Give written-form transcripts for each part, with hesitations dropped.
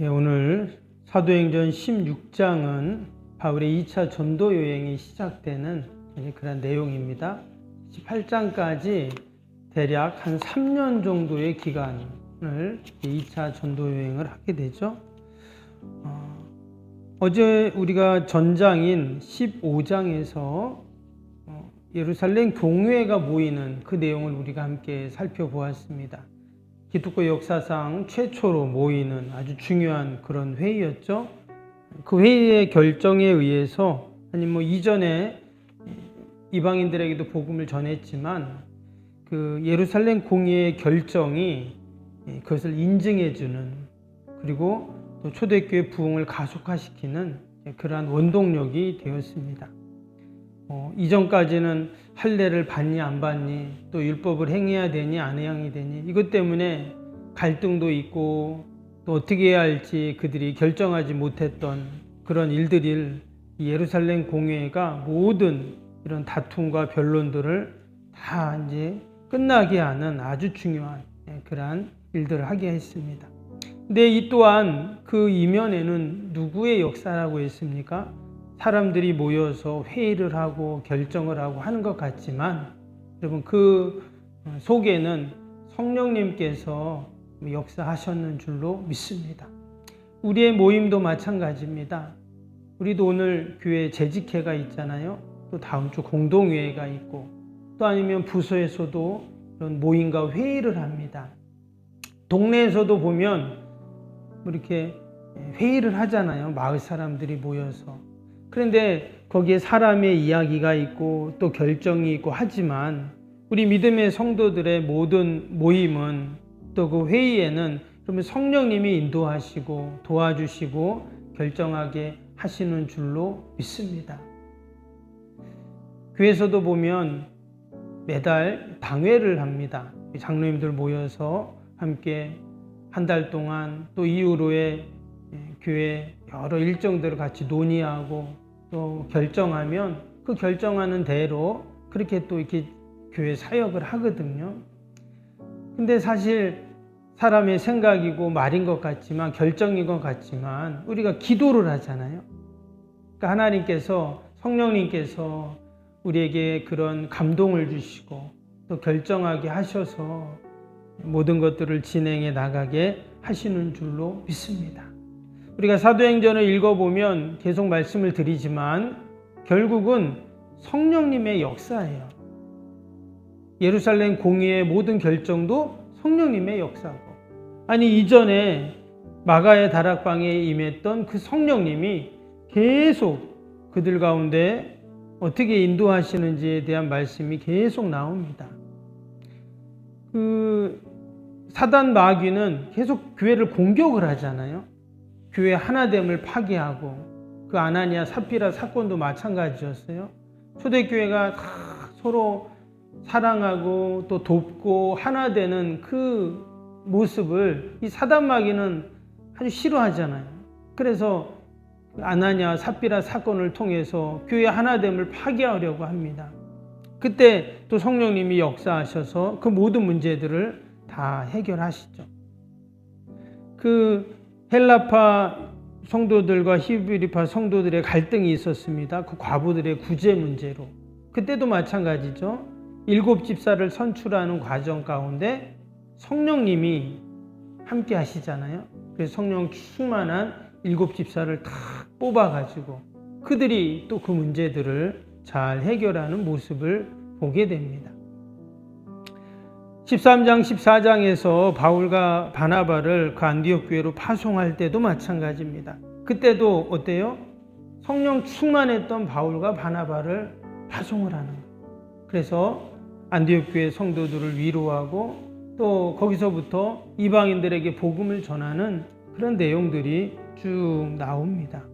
오늘 사도행전 16장은 바울의 2차 전도 여행이 시작되는 그런 내용입니다. 18장까지 대략 한 3년 정도의 기간을 2차 전도 여행을 하게 되죠. 어제 우리가 전장인 15장에서 예루살렘 공회가 모이는 그 내용을 우리가 함께 살펴보았습니다. 기독교 역사상 최초로 모이는 아주 중요한 그런 회의였죠. 그 회의의 결정에 의해서 이전에 이방인들에게도 복음을 전했지만 그 예루살렘 공회의 결정이 그것을 인증해주는, 그리고 또 초대교회 부흥을 가속화시키는 그러한 원동력이 되었습니다. 이전까지는 할례를 받니 안 받니, 또 율법을 행해야 되니 안 해야 되니, 이것 때문에 갈등도 있고 또 어떻게 해야 할지 그들이 결정하지 못했던 그런 일들을 예루살렘 공회가 모든 이런 다툼과 변론들을 다 이제 끝나게 하는 아주 중요한 그러한 일들을 하게 했습니다. 근데 이 또한 그 이면에는 누구의 역사라고 했습니까? 사람들이 모여서 회의를 하고 결정을 하고 하는 것 같지만, 여러분 그 속에는 성령님께서 역사하셨는 줄로 믿습니다. 우리의 모임도 마찬가지입니다. 우리도 오늘 교회 재직회가 있잖아요. 또 다음 주 공동회의가 있고, 또 아니면 부서에서도 이런 모임과 회의를 합니다. 동네에서도 보면 이렇게 회의를 하잖아요. 마을 사람들이 모여서. 그런데 거기에 사람의 이야기가 있고 또 결정이 있고 하지만, 우리 믿음의 성도들의 모든 모임은, 또 그 회의에는 그러면 성령님이 인도하시고 도와주시고 결정하게 하시는 줄로 믿습니다. 교회에서도 보면 매달 당회를 합니다. 장로님들 모여서 함께 한 달 동안, 또 이후로의 교회 여러 일정들을 같이 논의하고 또 결정하면 그 결정하는 대로 그렇게 또 이렇게 교회 사역을 하거든요. 근데 사실 사람의 생각이고 말인 것 같지만, 결정인 것 같지만, 우리가 기도를 하잖아요. 그러니까 하나님께서, 성령님께서 우리에게 그런 감동을 주시고 또 결정하게 하셔서 모든 것들을 진행해 나가게 하시는 줄로 믿습니다. 우리가 사도행전을 읽어보면 계속 말씀을 드리지만 결국은 성령님의 역사예요. 예루살렘 공의의 모든 결정도 성령님의 역사고, 아니 이전에 마가의 다락방에 임했던 그 성령님이 계속 그들 가운데 어떻게 인도하시는지에 대한 말씀이 계속 나옵니다. 그 사단 마귀는 계속 교회를 공격을 하잖아요. 교회 하나됨을 파괴하고, 그 아나니아 삽비라 사건도 마찬가지였어요. 초대교회가 다 서로 사랑하고 또 돕고 하나 되는 그 모습을 이 사단 마귀는 아주 싫어하잖아요. 그래서 아나니아 삽비라 사건을 통해서 교회 하나됨을 파괴하려고 합니다. 그때 또 성령님이 역사하셔서 그 모든 문제들을 다 해결하시죠. 그 헬라파 성도들과 히브리파 성도들의 갈등이 있었습니다. 그 과부들의 구제 문제로. 그때도 마찬가지죠. 7 집사를 선출하는 과정 가운데 성령님이 함께 하시잖아요. 그래서 성령 충만한 7 집사를 다 뽑아가지고 그들이 또 그 문제들을 잘 해결하는 모습을 보게 됩니다. 13장, 14장에서 바울과 바나바를 그 안디옥 교회로 파송할 때도 마찬가지입니다. 그때도 어때요? 성령 충만했던 바울과 바나바를 파송을 하는 거예요. 그래서 안디옥 교회 성도들을 위로하고 또 거기서부터 이방인들에게 복음을 전하는 그런 내용들이 쭉 나옵니다.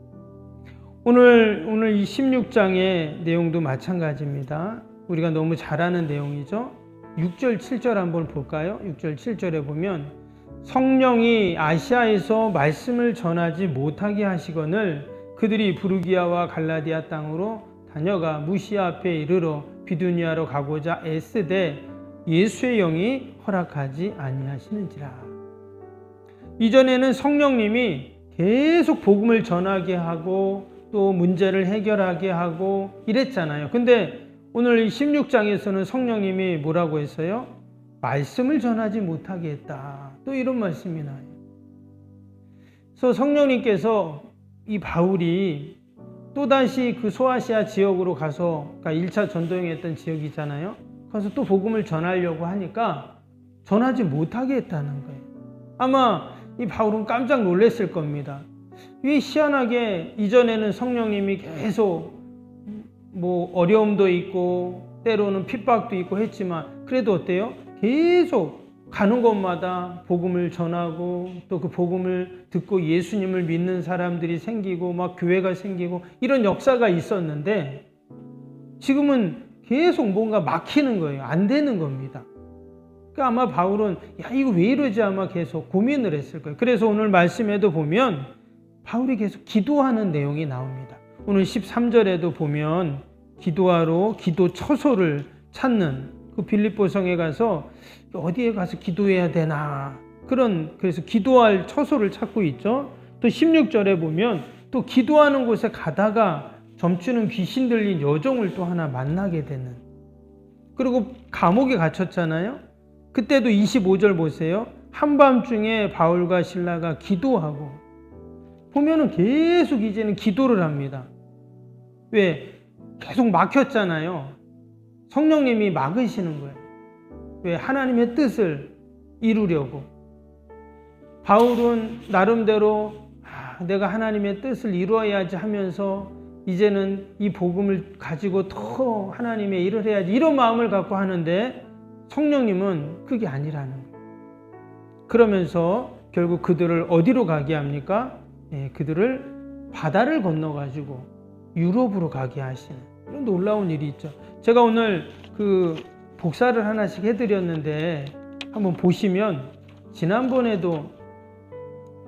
오늘 이 16장의 내용도 마찬가지입니다. 우리가 너무 잘 아는 내용이죠. 6절, 7절 한번 볼까요? 6절, 7절에 보면 성령이 아시아에서 말씀을 전하지 못하게 하시거늘 그들이 부르기아와 갈라디아 땅으로 다녀가 무시아 앞에 이르러 비두니아로 가고자 애쓰되 예수의 영이 허락하지 아니하시는지라. 이전에는 성령님이 계속 복음을 전하게 하고 또 문제를 해결하게 하고 이랬잖아요. 근데 오늘 이 16장에서는 성령님이 뭐라고 했어요? 말씀을 전하지 못하게 했다. 또 이런 말씀이 나요. 그래서 성령님께서 이 바울이 또다시 그 소아시아 지역으로 가서, 그러니까 1차 전도행했던 지역이잖아요. 가서 또 복음을 전하려고 하니까 전하지 못하게 했다는 거예요. 아마 이 바울은 깜짝 놀랐을 겁니다. 왜 희한하게 이전에는 성령님이 계속 뭐 어려움도 있고 때로는 핍박도 있고 했지만 그래도 어때요? 계속 가는 곳마다 복음을 전하고 또 그 복음을 듣고 예수님을 믿는 사람들이 생기고 막 교회가 생기고 이런 역사가 있었는데 지금은 계속 뭔가 막히는 거예요. 안 되는 겁니다. 그러니까 아마 바울은 야 이거 왜 이러지 아마 계속 고민을 했을 거예요. 그래서 오늘 말씀에도 보면 바울이 계속 기도하는 내용이 나옵니다. 오늘 13절에도 보면 기도하러 기도 처소를 찾는 그 빌립보성에 가서 어디에 가서 기도해야 되나 그래서 기도할 처소를 찾고 있죠. 또 16절에 보면 또 기도하는 곳에 가다가 점치는 귀신 들린 여종을 또 하나 만나게 되는, 그리고 감옥에 갇혔잖아요. 그때도 25절 보세요. 한밤중에 바울과 실라가 기도하고 보면은 계속 이제는 기도를 합니다. 왜? 계속 막혔잖아요. 성령님이 막으시는 거예요. 왜? 하나님의 뜻을 이루려고. 바울은 나름대로 내가 하나님의 뜻을 이루어야지 하면서 이제는 이 복음을 가지고 더 하나님의 일을 해야지 이런 마음을 갖고 하는데 성령님은 그게 아니라는 거예요. 그러면서 결국 그들을 어디로 가게 합니까? 그들을 바다를 건너가지고 유럽으로 가게 하시는 이런 놀라운 일이 있죠. 제가 오늘 그 복사를 하나씩 해드렸는데 한번 보시면 지난번에도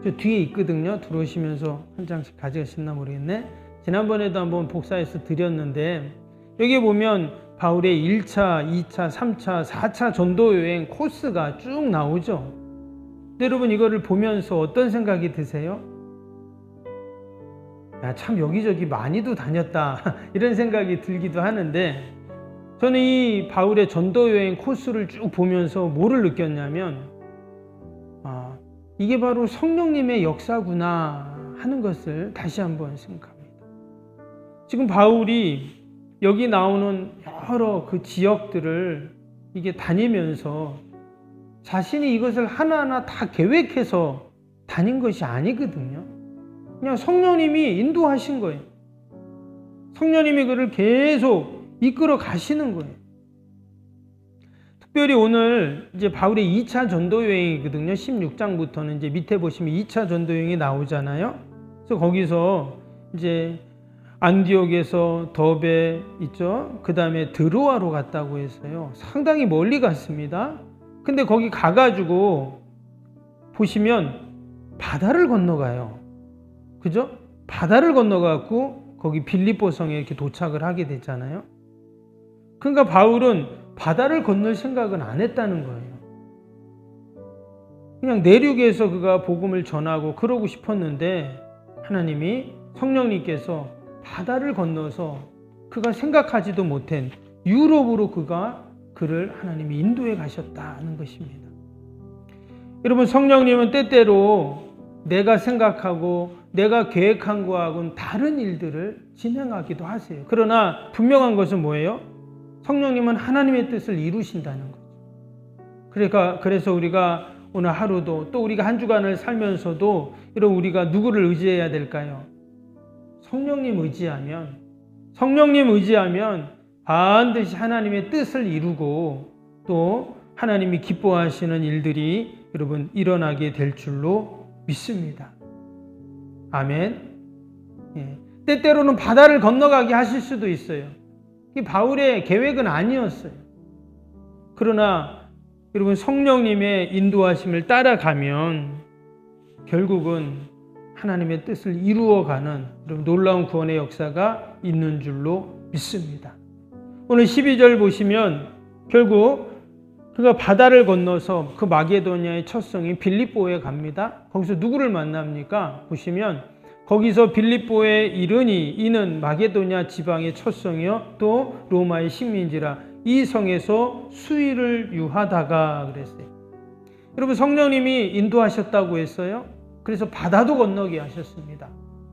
저 뒤에 있거든요. 들어오시면서 한 장씩 가져가셨나 모르겠네. 지난번에도 한번 복사해서 드렸는데 여기 보면 바울의 1차, 2차, 3차, 4차 전도 여행 코스가 쭉 나오죠. 근데 여러분 이거를 보면서 어떤 생각이 드세요? 야, 참 여기저기 많이도 다녔다 이런 생각이 들기도 하는데 저는 이 바울의 전도 여행 코스를 쭉 보면서 뭐를 느꼈냐면 이게 바로 성령님의 역사구나 하는 것을 다시 한번 생각합니다. 지금 바울이 여기 나오는 여러 그 지역들을 이게 다니면서 자신이 이것을 하나하나 다 계획해서 다닌 것이 아니거든요. 그냥 성령님이 인도하신 거예요. 성령님이 그를 계속 이끌어 가시는 거예요. 특별히 오늘 이제 바울의 2차 전도 여행이거든요. 16장부터는 이제 밑에 보시면 2차 전도 여행이 나오잖아요. 그래서 거기서 이제 안디옥에서 더베 있죠. 그 다음에 드로아로 갔다고 했어요. 상당히 멀리 갔습니다. 근데 거기 가가지고 보시면 바다를 건너가요. 그죠? 바다를 건너가고 거기 빌립보성에 이렇게 도착을 하게 됐잖아요. 그러니까 바울은 바다를 건널 생각은 안 했다는 거예요. 그냥 내륙에서 그가 복음을 전하고 그러고 싶었는데 하나님이 성령님께서 바다를 건너서 그가 생각하지도 못한 유럽으로 그를 하나님이 인도해 가셨다는 것입니다. 여러분 성령님은 때때로 내가 생각하고 내가 계획한 거하고는 다른 일들을 진행하기도 하세요. 그러나 분명한 것은 뭐예요? 성령님은 하나님의 뜻을 이루신다는 거죠. 그래서 우리가 오늘 하루도 또 우리가 한 주간을 살면서도 이런 우리가 누구를 의지해야 될까요? 성령님 의지하면 반드시 하나님의 뜻을 이루고 또 하나님이 기뻐하시는 일들이 여러분 일어나게 될 줄로 믿습니다. 아멘. 때때로는 바다를 건너가게 하실 수도 있어요. 이 바울의 계획은 아니었어요. 그러나 여러분 성령님의 인도하심을 따라가면 결국은 하나님의 뜻을 이루어가는 놀라운 구원의 역사가 있는 줄로 믿습니다. 오늘 12절 보시면 결국 그가 바다를 건너서 그 마게도냐의 첫 성인 빌립보에 갑니다. 거기서 누구를 만납니까? 보시면 거기서 빌립보에 이르니 이는 마게도냐 지방의 첫 성이요 또 로마의 식민지라 이 성에서 수일을 유하다가 그랬어요. 여러분 성령님이 인도하셨다고 했어요. 그래서 바다도 건너게 하셨습니다.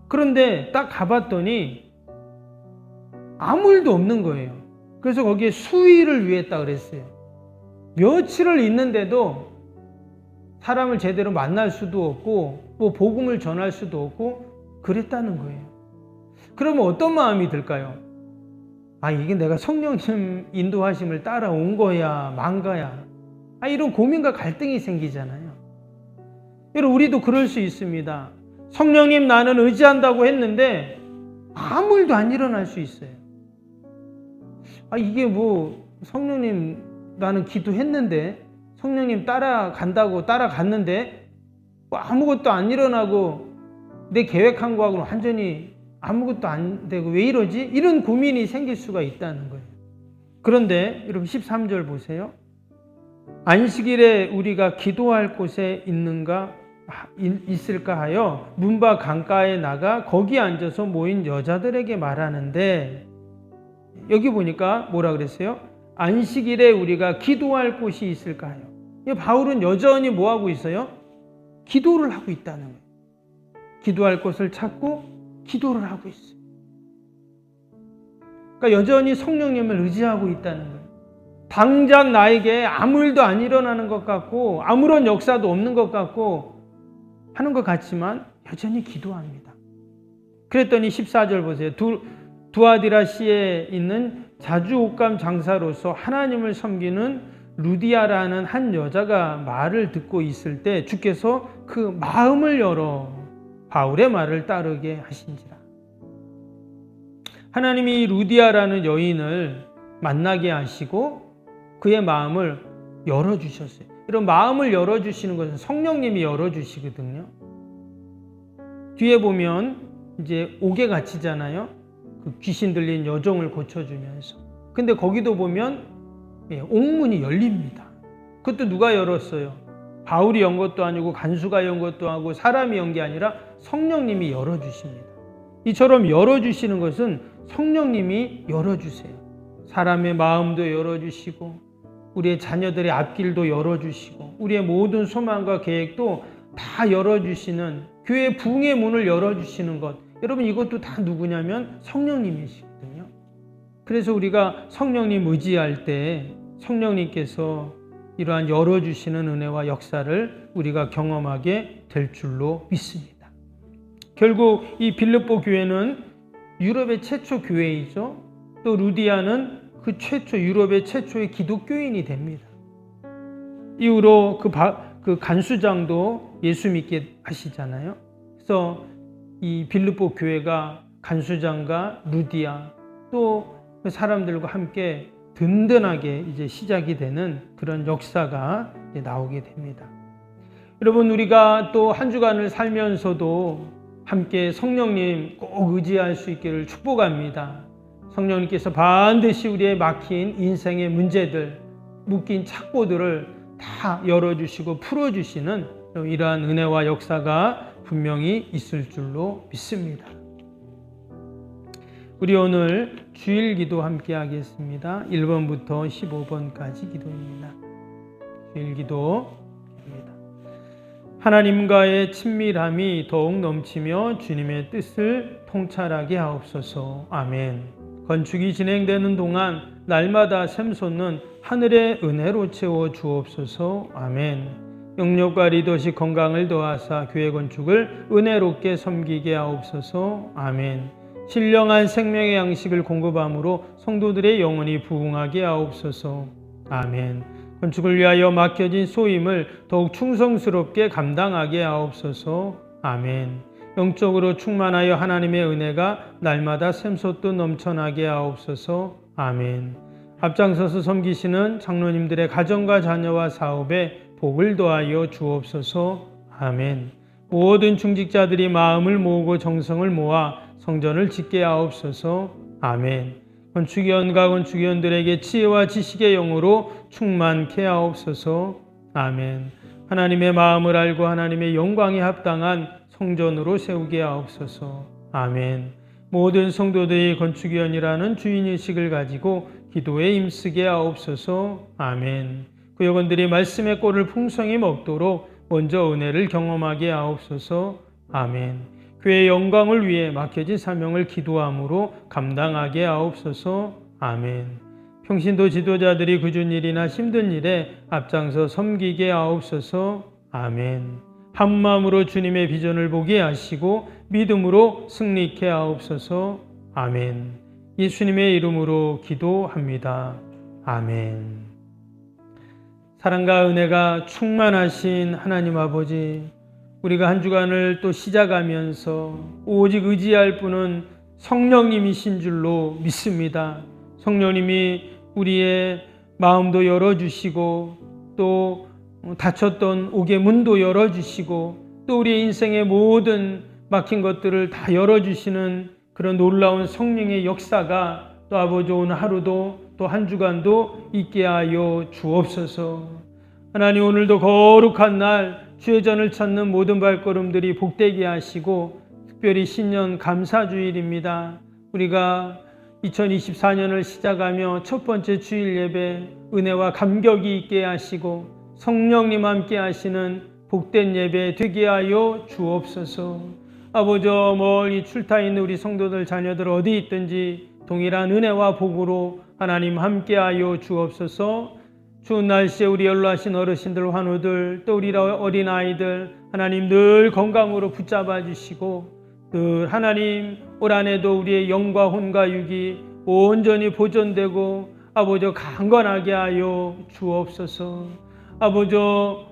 그런데 딱 가봤더니 아무 일도 없는 거예요. 그래서 거기에 수일을 유했다 그랬어요. 며칠을 있는데도 사람을 제대로 만날 수도 없고 뭐 복음을 전할 수도 없고 그랬다는 거예요. 그러면 어떤 마음이 들까요? 아, 이게 내가 성령님 인도하심을 따라온 거야, 만 거야. 이런 고민과 갈등이 생기잖아요. 여러분, 우리도 그럴 수 있습니다. 성령님 나는 의지한다고 했는데 아무 일도 안 일어날 수 있어요. 이게 뭐 성령님 나는 기도했는데 성령님 따라간다고 따라갔는데 뭐 아무것도 안 일어나고 내 계획한 거하고는 완전히 아무것도 안 되고 왜 이러지? 이런 고민이 생길 수가 있다는 거예요. 그런데 여러분 13절 보세요. 안식일에 우리가 기도할 곳에 있을까 하여 문밖 강가에 나가 거기 앉아서 모인 여자들에게 말하는데 여기 보니까 뭐라 그랬어요? 안식일에 우리가 기도할 곳이 있을까 하여. 바울은 여전히 뭐 하고 있어요? 기도를 하고 있다는 거예요. 기도할 곳을 찾고 기도를 하고 있어요. 그러니까 여전히 성령님을 의지하고 있다는 거예요. 당장 나에게 아무 일도 안 일어나는 것 같고 아무런 역사도 없는 것 같고 하는 것 같지만 여전히 기도합니다. 그랬더니 14절 보세요. 두아디라시에 있는 자주 옷감 장사로서 하나님을 섬기는 루디아라는 한 여자가 말을 듣고 있을 때 주께서 그 마음을 열어 바울의 말을 따르게 하신지라. 하나님이 루디아라는 여인을 만나게 하시고 그의 마음을 열어주셨어요. 이런 마음을 열어주시는 것은 성령님이 열어주시거든요. 뒤에 보면 이제 옥에 갇히잖아요. 그 귀신 들린 여종을 고쳐주면서. 근데 거기도 보면 옥문이 열립니다. 그것도 누가 열었어요? 바울이 연 것도 아니고 간수가 연 것도 아니고 사람이 연 게 아니라 성령님이 열어주십니다. 이처럼 열어주시는 것은 성령님이 열어주세요. 사람의 마음도 열어주시고 우리의 자녀들의 앞길도 열어주시고 우리의 모든 소망과 계획도 다 열어주시는 교회 부흥의 문을 열어주시는 것. 여러분 이것도 다 누구냐면 성령님이시거든요. 그래서 우리가 성령님 의지할 때 성령님께서 이러한 열어주시는 은혜와 역사를 우리가 경험하게 될 줄로 믿습니다. 결국 이 빌립보 교회는 유럽의 최초 교회이죠. 또 루디아는 그 유럽의 최초의 기독교인이 됩니다. 이후로 그 간수장도 예수 믿게 하시잖아요. 그래서 이 빌립보 교회가 간수장과 루디아 또 사람들과 함께 든든하게 이제 시작이 되는 그런 역사가 이제 나오게 됩니다. 여러분 우리가 또 한 주간을 살면서도 함께 성령님 꼭 의지할 수 있기를 축복합니다. 성령님께서 반드시 우리의 막힌 인생의 문제들, 묶인 착고들을 다 열어주시고 풀어주시는 이러한 은혜와 역사가 분명히 있을 줄로 믿습니다. 우리 오늘 주일 기도 함께 하겠습니다. 1번부터 15번까지 기도입니다. 주일 기도입니다. 하나님과의 친밀함이 더욱 넘치며 주님의 뜻을 통찰하게 하옵소서. 아멘. 건축이 진행되는 동안 날마다 샘솟는 하늘의 은혜로 채워 주옵소서. 아멘. 영역과 리더십 건강을 더하사 교회 건축을 은혜롭게 섬기게 하옵소서. 아멘. 신령한 생명의 양식을 공급함으로 성도들의 영혼이 부흥하게 하옵소서. 아멘. 건축을 위하여 맡겨진 소임을 더욱 충성스럽게 감당하게 하옵소서. 아멘. 영적으로 충만하여 하나님의 은혜가 날마다 샘솟듯 넘쳐나게 하옵소서. 아멘. 앞장서서 섬기시는 장로님들의 가정과 자녀와 사업에 복을 더하여 주옵소서. 아멘. 모든 중직자들이 마음을 모으고 정성을 모아 성전을 짓게 하옵소서. 아멘. 건축위원과 건축위원들에게 지혜와 지식의 영으로 충만케 하옵소서. 아멘. 하나님의 마음을 알고 하나님의 영광에 합당한 성전으로 세우게 하옵소서. 아멘. 모든 성도들이 건축위원이라는 주인의식을 가지고 기도에 힘쓰게 하옵소서. 아멘. 그 여건들이 말씀의 꼴을 풍성히 먹도록 먼저 은혜를 경험하게 하옵소서. 아멘. 교회의 영광을 위해 맡겨진 사명을 기도함으로 감당하게 하옵소서. 아멘. 평신도 지도자들이 굳은 일이나 힘든 일에 앞장서 섬기게 하옵소서. 아멘. 한 마음으로 주님의 비전을 보게 하시고 믿음으로 승리케 하옵소서. 아멘. 예수님의 이름으로 기도합니다. 아멘. 사랑과 은혜가 충만하신 하나님 아버지, 우리가 한 주간을 또 시작하면서 오직 의지할 분은 성령님이신 줄로 믿습니다. 성령님이 우리의 마음도 열어주시고 또 닫혔던 옥의 문도 열어주시고 또 우리의 인생의 모든 막힌 것들을 다 열어주시는 그런 놀라운 성령의 역사가 또 아버지 오늘 하루도 또 한 주간도 있게 하여 주옵소서. 하나님, 오늘도 거룩한 날 주의 전을 찾는 모든 발걸음들이 복되게 하시고 특별히 신년 감사주일입니다. 우리가 2024년을 시작하며 첫 번째 주일 예배 은혜와 감격이 있게 하시고 성령님 함께 하시는 복된 예배 되게 하여 주옵소서. 아버지, 멀리 출타 있는 우리 성도들 자녀들 어디 있든지 동일한 은혜와 복으로 하나님 함께 하여 주옵소서. 추운 날씨에 우리 연로하신 어르신들, 환우들, 또 우리 어린아이들 하나님 늘 건강으로 붙잡아 주시고 늘 하나님 올 한해도 우리의 영과 혼과 육이 온전히 보존되고 아버지 강건하게 하여 주옵소서. 아버지,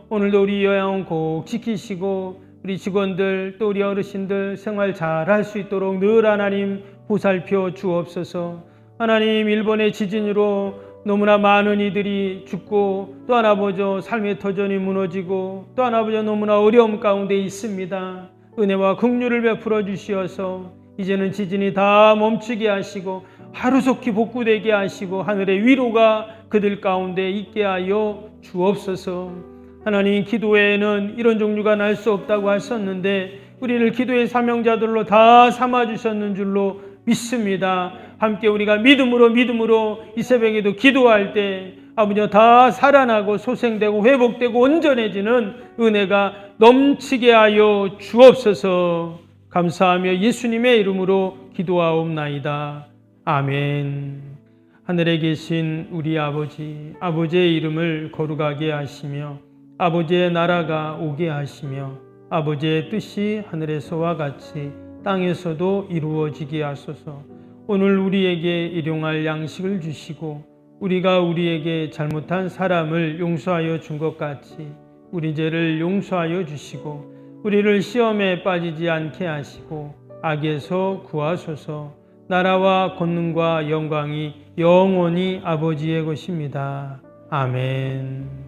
오늘도 우리 요양원 꼭 지키시고 우리 직원들 또 우리 어르신들 생활 잘 할 수 있도록 늘 하나님 보살펴 주옵소서. 하나님, 일본의 지진으로 너무나 많은 이들이 죽고 또 하나 아버지 삶의 터전이 무너지고 또 하나 아버지 너무나 어려움 가운데 있습니다. 은혜와 긍휼을 베풀어 주시어서 이제는 지진이 다 멈추게 하시고 하루속히 복구되게 하시고 하늘의 위로가 그들 가운데 있게 하여 주옵소서. 하나님, 기도에는 이런 종류가 날 수 없다고 하셨는데 우리를 기도의 사명자들로 다 삼아주셨는 줄로 믿습니다. 함께 우리가 믿음으로 이 새벽에도 기도할 때 아버지 다 살아나고 소생되고 회복되고 온전해지는 은혜가 넘치게 하여 주옵소서. 감사하며 예수님의 이름으로 기도하옵나이다. 아멘. 하늘에 계신 우리 아버지, 아버지의 이름을 거룩하게 하시며 아버지의 나라가 오게 하시며 아버지의 뜻이 하늘에서와 같이 땅에서도 이루어지게 하소서. 오늘 우리에게 일용할 양식을 주시고 우리가 우리에게 잘못한 사람을 용서하여 준 것 같이 우리 죄를 용서하여 주시고 우리를 시험에 빠지지 않게 하시고 악에서 구하소서. 나라와 권능과 영광이 영원히 아버지의 것입니다. 아멘.